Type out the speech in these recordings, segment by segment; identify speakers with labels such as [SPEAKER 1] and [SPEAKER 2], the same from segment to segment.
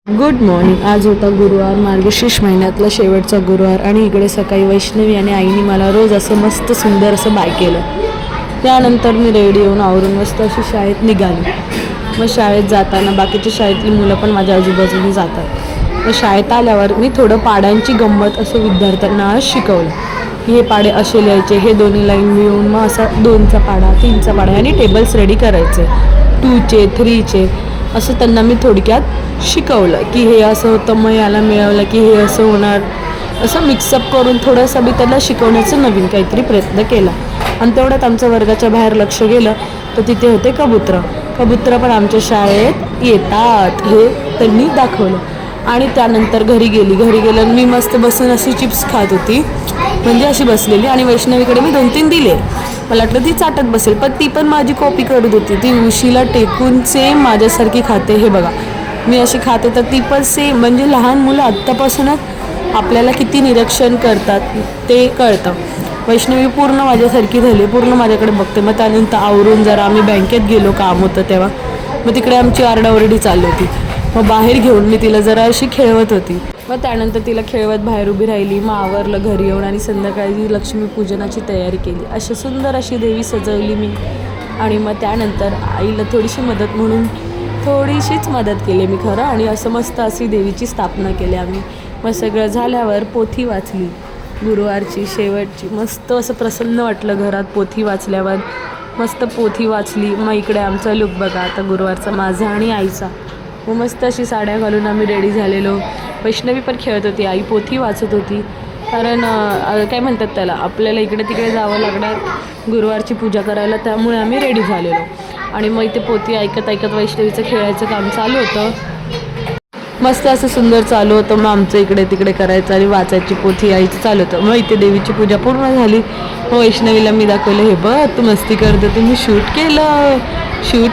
[SPEAKER 1] Good morning. आज होता गुरुवार, मार्गशीर्ष महिन्यातला शेवटचा गुरुवार आणि इकडे सकाळी वैष्णवी आणि आईने मला रोज असं मस्त सुंदर असं बाय केलं. त्यानंतर मी रेडी होऊन आवरून मस्त अशी शाळेत निघाली. मग शाळेत जाताना बाकीच्या शाळेतली मुलं पण माझ्या आजूबाजूने जातात. मग शाळेत आल्यावर मी थोडं पाड्यांची गंमत असं विद्यार्थ्यांना आज शिकवलं की हे पाडे असे लिहायचे, हे दोन्ही लाईन मिळून मग असा 2चा पाडा 3चा पाडा आणि टेबल्स रेडी करायचे 2चे 3चे असं त्यांना मी थोडक्यात शिकवलं की हे असं होतं, मग याला मिळवलं की हे असं होणार, असं मिक्सअप करून थोडंसं मी त्यांना शिकवण्याचा नवीन काहीतरी प्रयत्न केला. आणि तेवढ्यात आमच्या वर्गाच्या बाहेर लक्ष गेलं तर तिथे होते कबूतर पण आमच्या शाळेत येतात हे त्यांनी दाखवलं. आणि त्यानंतर घरी गेलं मी मस्त बसून अशी चिप्स खात होती, म्हणजे अशी बसलेली, आणि वैष्णवीकडे मी 2-3 दिले. मला वाटलं ती चाटत बसेल, पण ती पण माझी कॉपी करत होती. ती उशीला टेकून सेम माझ्यासारखी खाते. हे बघा मी अशी खाते तर ती पण सेम. म्हणजे लहान मुलं आत्तापासूनच आपल्याला किती निरीक्षण करतात ते कळतं. वैष्णवी पूर्ण माझ्यासारखी झाली, पूर्ण माझ्याकडे बघते. मग त्यानंतर आवरून जरा आम्ही बँकेत गेलो, काम होतं तेव्हा. मग तिकडे आमची आरडाओरडी चालू होती. मग बाहेर घेऊन मी तिला जरा अशी खेळवत होती. मग त्यानंतर तिला खेळवत बाहेर उभी राहिली. मग आवरलं घरी येऊन आणि संध्याकाळी लक्ष्मीपूजनाची तयारी केली. अशी सुंदर अशी देवी सजवली मी. आणि मग त्यानंतर आईला थोडीशी मदत म्हणून थोडीशीच मदत केली मी खरं, आणि असं मस्त अशी देवीची स्थापना केली आम्ही. मग सगळं झाल्यावर पोथी वाचली, गुरुवारची शेवटची. मस्त असं प्रसन्न वाटलं घरात पोथी वाचल्यावर. मस्त पोथी वाचली. मग इकडे आमचा लुक बघा आता गुरुवारचा, माझा आणि आईचा. मग मस्त अशी साड्या घालून आम्ही रेडी झालेलो. वैष्णवी पण खेळत होती, आई पोथी वाचत होती. कारण काय म्हणतात त्याला, आपल्याला इकडे तिकडे जावं लागणार गुरुवारची पूजा करायला, त्यामुळे आम्ही रेडी झालेलो. आणि मग इथे पोथी ऐकत वैष्णवीचं खेळायचं काम चालू होतं. मस्त असं सुंदर चालू होतं. मग आमचं इकडे तिकडे करायचं आणि वाचायची पोथी आईचं चालू होतं. मग इथे देवीची पूजा पूर्ण झाली. मग वैष्णवीला मी दाखवलं, हे बघ तू मस्ती करत होती, मी शूट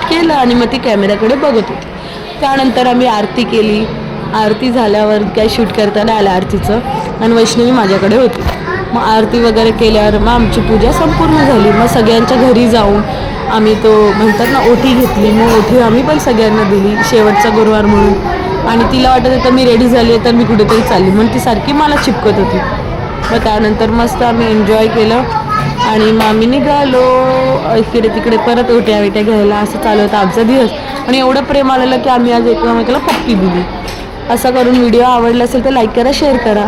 [SPEAKER 1] केलं आणि मग ती कॅमेऱ्याकडे बघत होती. त्यानंतर आम्ही आरती केली. आरती झाल्यावर काय शूट करताना आलं आरतीचं, आणि वैष्णवी माझ्याकडे होती. मग आरती वगैरे केल्यावर मग आमची पूजा संपूर्ण झाली. मग सगळ्यांच्या घरी जाऊन आम्ही तो म्हणतात ना ओटी घेतली. मग ओटी आम्ही पण सगळ्यांना दिली शेवटचा गुरुवार म्हणून. आणि तिला वाटत होतं मी रेडी झाली आहे तर मी कुठेतरी चालली, म्हणून ती सारखी मला चिपकत होती. मग त्यानंतर मस्त आम्ही एन्जॉय केलं आणि मग आम्ही निघालो इकडे तिकडे परत ओट्या घ्यायला. असं चालू होतं आमचा दिवस. आणि एवढं प्रेम आलेलं की आम्ही आज एकमेकाला पप्पी दिली. असं करून व्हिडिओ आवडला असेल तर लाईक करा, शेअर करा.